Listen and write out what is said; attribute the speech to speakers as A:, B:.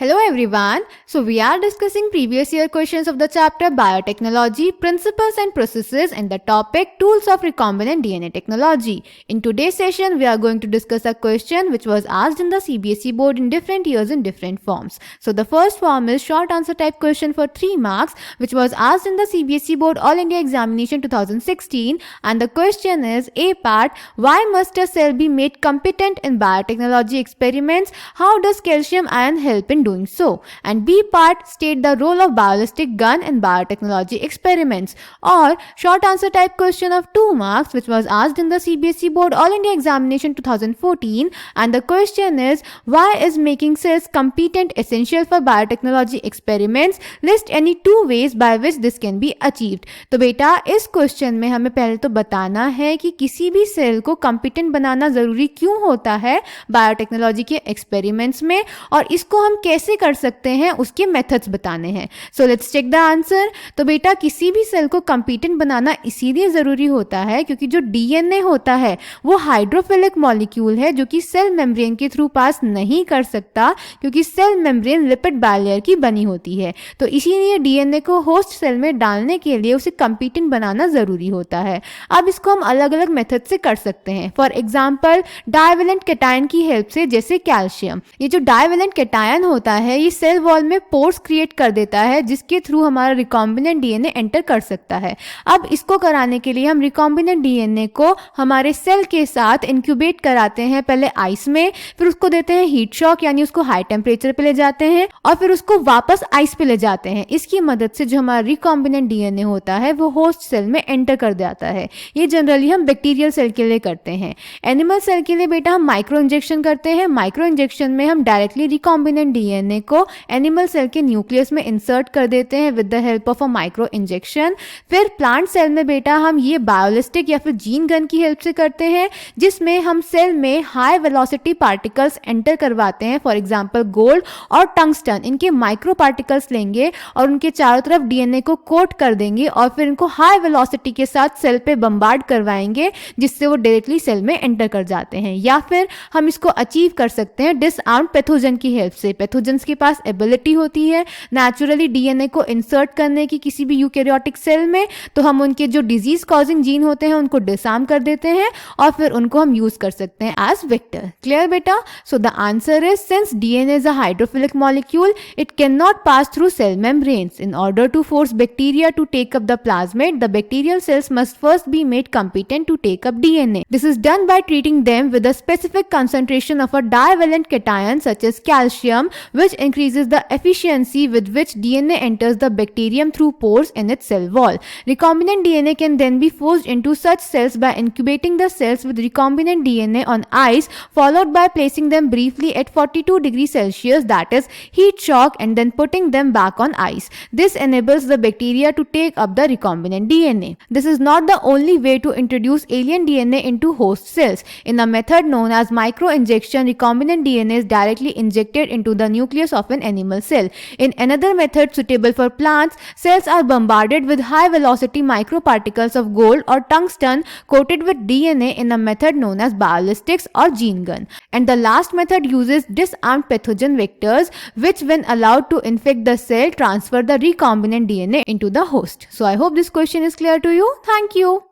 A: Hello everyone. So we are discussing previous year questions of the chapter Biotechnology, Principles and Processes and the topic Tools of Recombinant DNA Technology. In today's session, we are going to discuss a question which was asked in the CBSE board in different years in different forms. So the first form is short answer type question for 3 marks which was asked in the CBSE board All India Examination 2016, and the question is A part, why must a cell be made competent in biotechnology experiments? How does calcium ion help in doing so? And B part, state the role of ballistic gun in biotechnology experiments. Or short answer type question of 2 marks which was asked in the CBSE board All India Examination 2014, and the question is, why is making cells competent essential for biotechnology experiments? List any 2 ways by which this can be achieved. तो बेटा इस question में हमें पहले तो बताना है कि किसी भी सेल को competent बनाना जरूरी क्यों होता है बायोटेक्नोलॉजी के एक्सपेरिमेंट्स में, और इसको हम कैसे कर सकते हैं उसके मेथड्स बताने हैं. So let's check the answer. तो बेटा किसी भी सेल को कंपीटेंट बनाना इसीलिए ज़रूरी होता है क्योंकि जो डीएनए होता है वो हाइड्रोफिलिक मॉलिक्यूल है जो कि सेल मेम्ब्रेन के थ्रू पास नहीं कर सकता क्योंकि सेल मेम्ब्रेन लिपिड बायलेयर की बनी होती है. तो इसीलिए डीएनए को होस्ट सेल में डालने के लिए उसे कंपीटेंट बनाना ज़रूरी होता है. अब इसको हम अलग अलग मेथड से कर सकते हैं. फॉर एग्जाम्पल डाइवेलेंट कैटायन की हेल्प से, जैसे कैल्शियम. ये जो डाइवेलेंट कैटायन होता है ये सेल वॉल में पोर्स क्रिएट कर देता है जिसके थ्रू हमारा रिकॉम्बिनेंट डीएनए एंटर कर सकता है. अब इसको कराने के लिए हम रिकॉम्बिनेंट डीएनए को हमारे सेल के साथ इंक्यूबेट कराते हैं, पहले आइस में, फिर उसको देते हैं हीट शॉक यानी उसको हाई टेम्परेचर पे ले जाते हैं और फिर उसको वापस आइस पे ले जाते हैं. इसकी मदद से जो हमारा रिकॉम्बिनेंट डीएनए होता है वो होस्ट सेल में एंटर कर जाता है. ये जनरली हम बैक्टीरियल सेल के लिए करते हैं. एनिमल सेल के लिए बेटा हम माइक्रो इंजेक्शन करते हैं. माइक्रो इंजेक्शन में हम डायरेक्टली रिकॉम्बिनेंट डीएनए को एनिमल सेल के न्यूक्लियस में इंसर्ट कर देते हैं with the help of a micro injection. फिर प्लांट सेल में बेटा हम ये बायोलिस्टिक या फिर जीन गन की हेल्प से करते हैं जिसमें हम सेल में हाई वेलोसिटी पार्टिकल्स एंटर करवाते हैं. फॉर एग्जांपल गोल्ड और टंगस्टन, इनके माइक्रो पार्टिकल्स लेंगे और उनके चारों तरफ डीएनए को कोट कर देंगे और फिर इनको हाई वेलोसिटी के साथ सेल पे बम्बार्ड करवाएंगे जिससे वो डायरेक्टली सेल में एंटर कर जाते हैं. या फिर हम इसको अचीव कर सकते हैं डिसआर्म्ड पैथोजन की हेल्प से. पैथोजन्स के पास एबिलिटी होती है नेचुरली डीएनए को इंसर्ट करने की किसी भी यूकैरियोटिक सेल में, तो हम उनके जो डिजीज कॉजिंग जीन होते हैं उनको डिसआर्म कर देते हैं और फिर उनको हम यूज कर सकते हैं एज वेक्टर. क्लियर बेटा? So the answer is, since DNA is a hydrophilic molecule it can not pass through cell membranes. In order to force bacteria to take up the plasmid, the bacterial cells must first be made competent to take up DNA. This is done by treating them with a specific concentration of a divalent cation such as calcium, which increases the efficiency with which DNA enters the bacterium through pores in its cell wall. Recombinant DNA can then be forced into such cells by incubating the cells with recombinant DNA on ice, followed by placing them briefly at 42 degrees Celsius, that is heat shock, and then putting them back on ice. This enables the bacteria to take up the recombinant DNA. This is not the only way to introduce alien DNA into host cells. In a method known as microinjection, recombinant DNA is directly injected into the nucleus of an animal cell. In another method suitable for plants, cells are bombarded with high velocity microparticles of gold or tungsten coated with DNA in a method known as biolistics or gene gun. And the last method uses disarmed pathogen vectors which, when allowed to infect the cell, transfer the recombinant DNA into the host. So I hope this question is clear to you. Thank you.